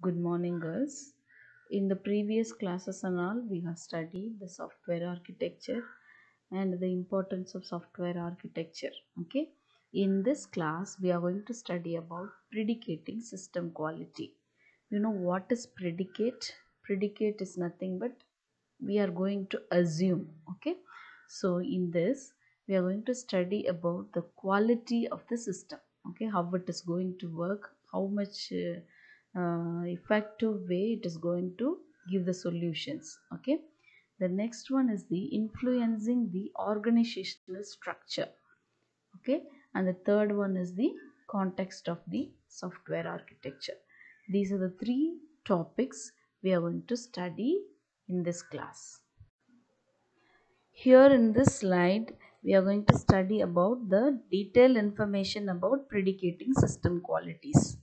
Good morning, girls. In the previous classes and all, we have studied the software architecture and the importance of software architecture. Okay. In this class, we are going to study about predicating system quality. You know what is predicate? Predicate is nothing but we are going to assume. Okay. So in this, we are going to study about the quality of the system. Okay, how it is going to work, how much effective way it is going to give the solutions. Okay, the next one is the influencing the organizational structure. Okay, and the third one is the context of the software architecture. These are the three topics we are going to study in this class. Here in this slide, we are going to study about the detailed information about predicating system qualities.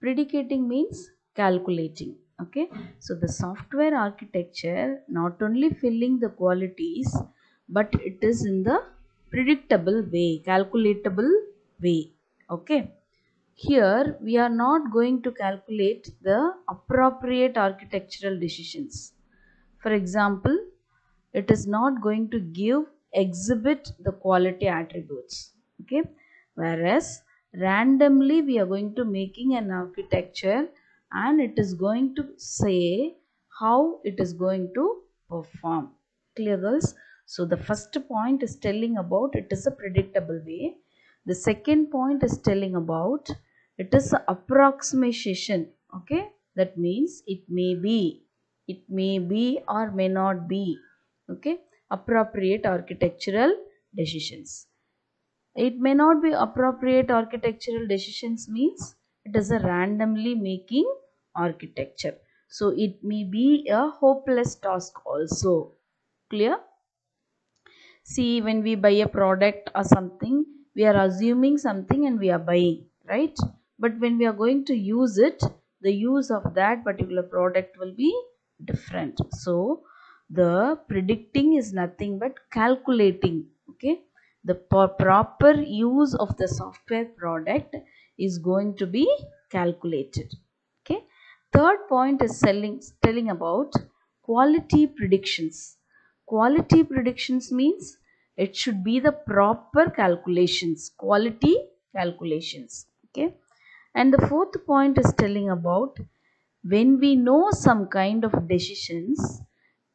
Predicating means calculating. Okay, so the software architecture not only filling the qualities, but it is in the predictable way, calculatable way. Okay, here we are not going to calculate the appropriate architectural decisions. For example, it is not going to exhibit the quality attributes. Okay, whereas randomly we are going to making an architecture and it is going to say how it is going to perform. Clear, girls? So the first point is telling about it is a predictable way. The second point is telling about it is a approximation. Okay, that means it may be or may not be. Okay, appropriate architectural decisions. It may not be appropriate architectural decisions means it is a randomly making architecture, so it may be a hopeless task also. Clear? See, when we buy a product or something, we are assuming something and we are buying, right? But when we are going to use it, the use of that particular product will be different. So the predicting is nothing but calculating. Okay, the proper use of the software product is going to be calculated. Okay, third point is telling about quality predictions. Quality predictions means it should be the proper calculations, quality calculations. Okay, and the fourth point is telling about when we know some kind of decisions,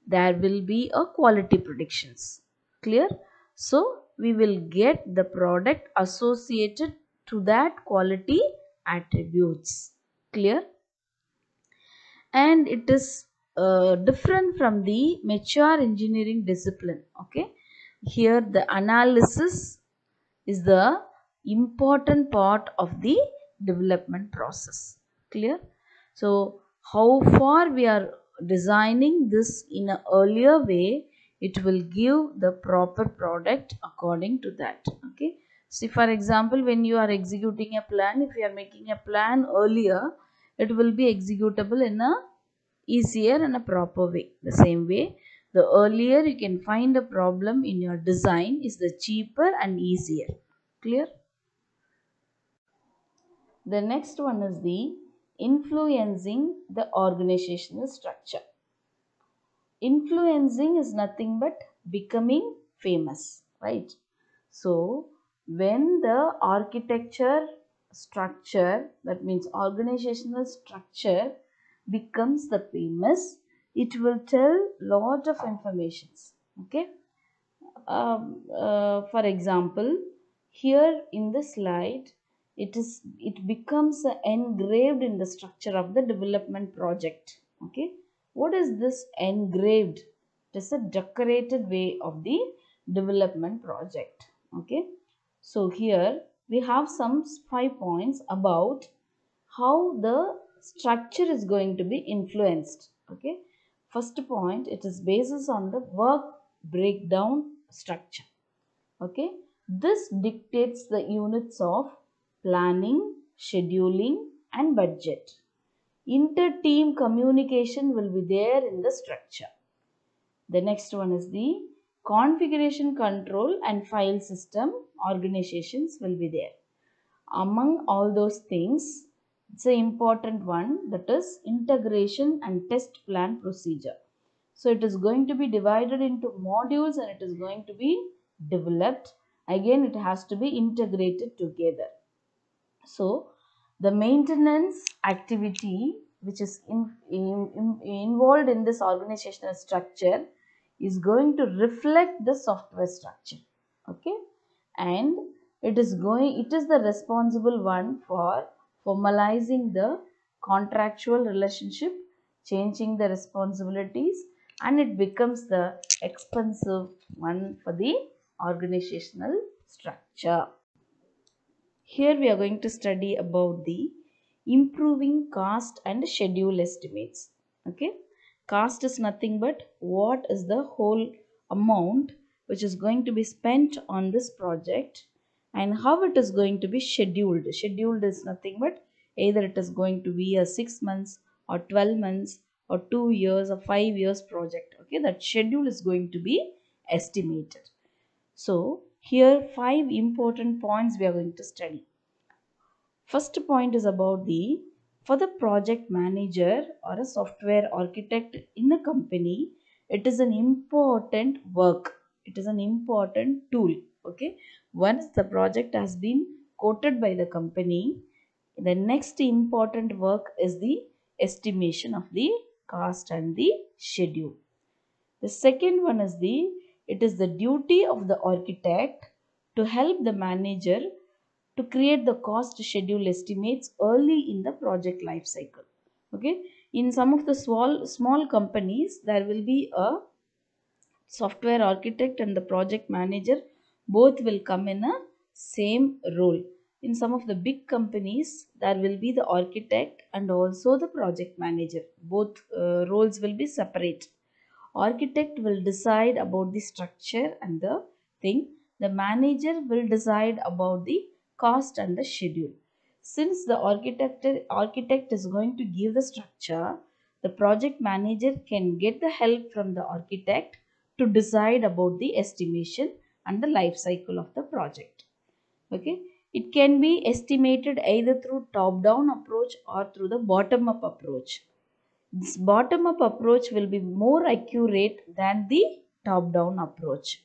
there will be a quality predictions. Clear? So we will get the product associated to that quality attributes. Clear? And it is different from the mature engineering discipline. Okay, here the analysis is the important part of the development process. Clear? So how far we are designing this in an earlier way, it will give the proper product according to that. Okay, see, for example, when you are executing a plan, if you are making a plan earlier, it will be executable in a easier and a proper way. The same way, the earlier you can find a problem in your design is the cheaper and easier. Clear? The next one is the influencing the organizational structure. Influencing is nothing but becoming famous, right? So when the architecture structure, that means organizational structure, becomes the famous, it will tell lot of informations. Okay, for example, here in the slide, it becomes engraved in the structure of the development project. Okay, what is this engraved? It is a decorated way of the development project. Okay, so here we have some 5 points about how the structure is going to be influenced. Okay, first point, it is basis on the work breakdown structure. Okay, this dictates the units of planning, scheduling and budget. Inter-team communication will be there in the structure. The next one is the configuration control and file system organizations will be there. Among all those things, It's an important one, that is integration and test plan procedure. So it is going to be divided into modules and it is going to be developed. Again, it has to be integrated together. So the maintenance activity which is involved in this organizational structure is going to reflect the software structure. Okay, and it is the responsible one for formalizing the contractual relationship, changing the responsibilities, and it becomes the expensive one for the organizational structure. Here we are going to study about the improving cost and schedule estimates. Okay, cost is nothing but what is the whole amount which is going to be spent on this project and how it is going to be scheduled. Scheduled is nothing but either it is going to be a 6 months or 12 months or 2 years or 5 years project. Okay, that schedule is going to be estimated. So here 5 important points we are going to study. First point is about the for the project manager or a software architect in a company, it is an important work. It is an important tool. Okay. Once the project has been quoted by the company, the next important work is the estimation of the cost and the schedule. The second one is it is the duty of the architect to help the manager to create the cost schedule estimates early in the project life cycle. Okay, in some of the small companies there will be a software architect and the project manager, both will come in a same role. In some of the big companies there will be the architect and also the project manager, both roles will be separate. Architect will decide about the structure and the thing. The manager will decide about the cost and the schedule. Since the architect is going to give the structure, the project manager can get the help from the architect to decide about the estimation and the life cycle of the project. Okay, it can be estimated either through top down approach or through the bottom up approach. This bottom up approach will be more accurate than the top down approach.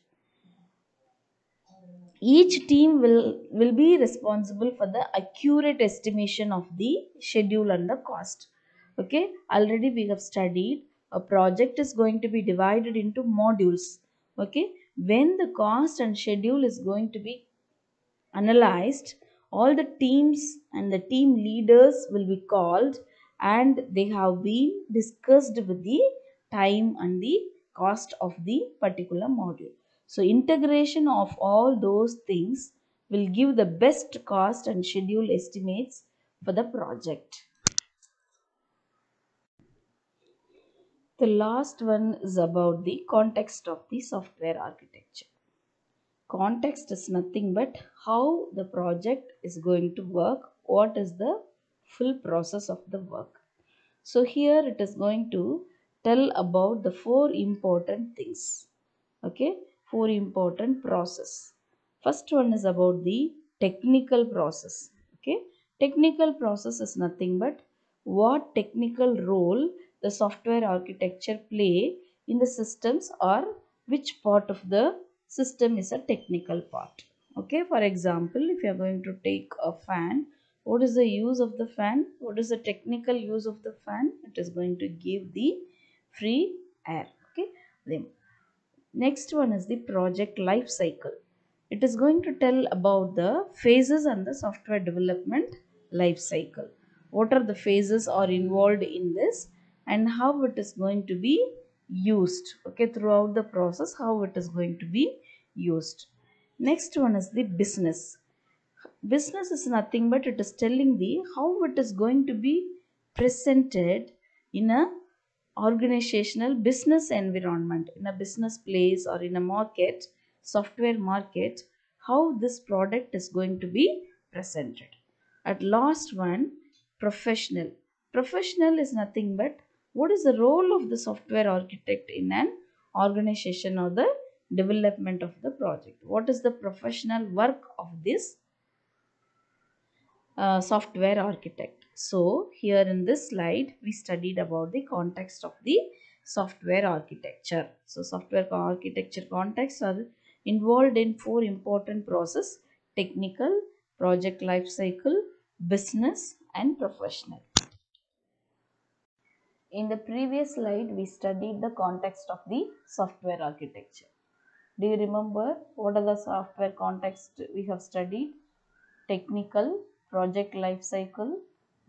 Each team will be responsible for the accurate estimation of the schedule and the cost. Okay, already we have studied a project is going to be divided into modules. Okay, when the cost and schedule is going to be analyzed, all the teams and the team leaders will be called and they have been discussed with the time and the cost of the particular module. So integration of all those things will give the best cost and schedule estimates for the project. The last one is about the context of the software architecture. Context is nothing but how the project is going to work, what is the full process of the work. So here it is going to tell about the 4 important things. Okay, 4 important process. First one is about the technical process. Okay, technical process is nothing but what technical role the software architecture play in the systems or which part of the system is a technical part. Okay, for example, if you are going to take a fan, what is the use of the fan? What is the technical use of the fan? It is going to give the free air. Okay, then next one is the project life cycle. It is going to tell about the phases and the software development life cycle. What are the phases are involved in this and how it is going to be used. Okay, throughout the process, how it is going to be used. Next one is the business. Business is nothing but it is telling the how it is going to be presented in a organizational business environment, in a business place or in a market, software market, how this product is going to be presented. At last one, professional. Professional is nothing but what is the role of the software architect in an organization or the development of the project. What is the professional work of this software architect. So here in this slide, we studied about the context of the software architecture. So software architecture contexts are involved in four important processes: technical, project life cycle, business and professional. In the previous slide, we studied the context of the software architecture. Do you remember what are the software context we have studied? Technical, project life cycle,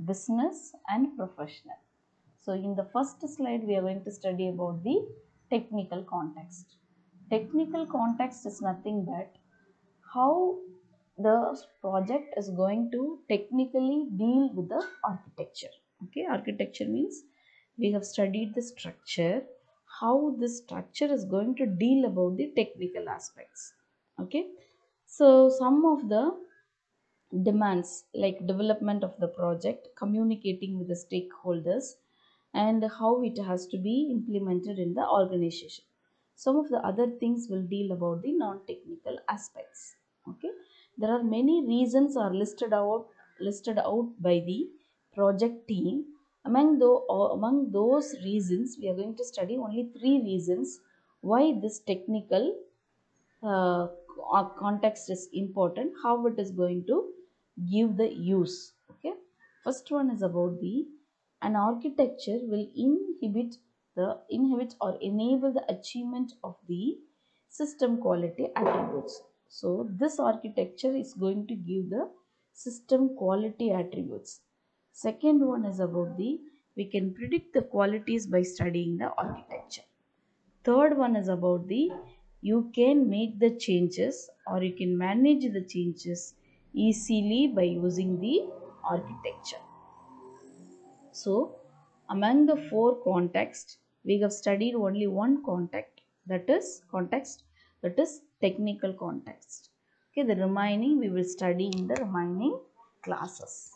business and professional. So in the first slide, we are going to study about the technical context. Technical context is nothing but how the project is going to technically deal with the architecture. Okay, architecture means we have studied the structure, how this structure is going to deal about the technical aspects. Okay, so some of the demands like development of the project, communicating with the stakeholders, and how it has to be implemented in the organization. Some of the other things will deal about the non-technical aspects. Okay, there are many reasons are listed out by the project team. Among those reasons, we are going to study only three reasons why this technical uh, context is important, how it is going to give the use. Okay, first one is about the an architecture will inhibit or enable the achievement of the system quality attributes. So this architecture is going to give the system quality attributes. Second one is about the we can predict the qualities by studying the architecture. Third one is about the you can make the changes or you can manage the changes easily by using the architecture. So among the four contexts, we have studied only one context that is technical context. Okay, the remaining we will study in the remaining classes.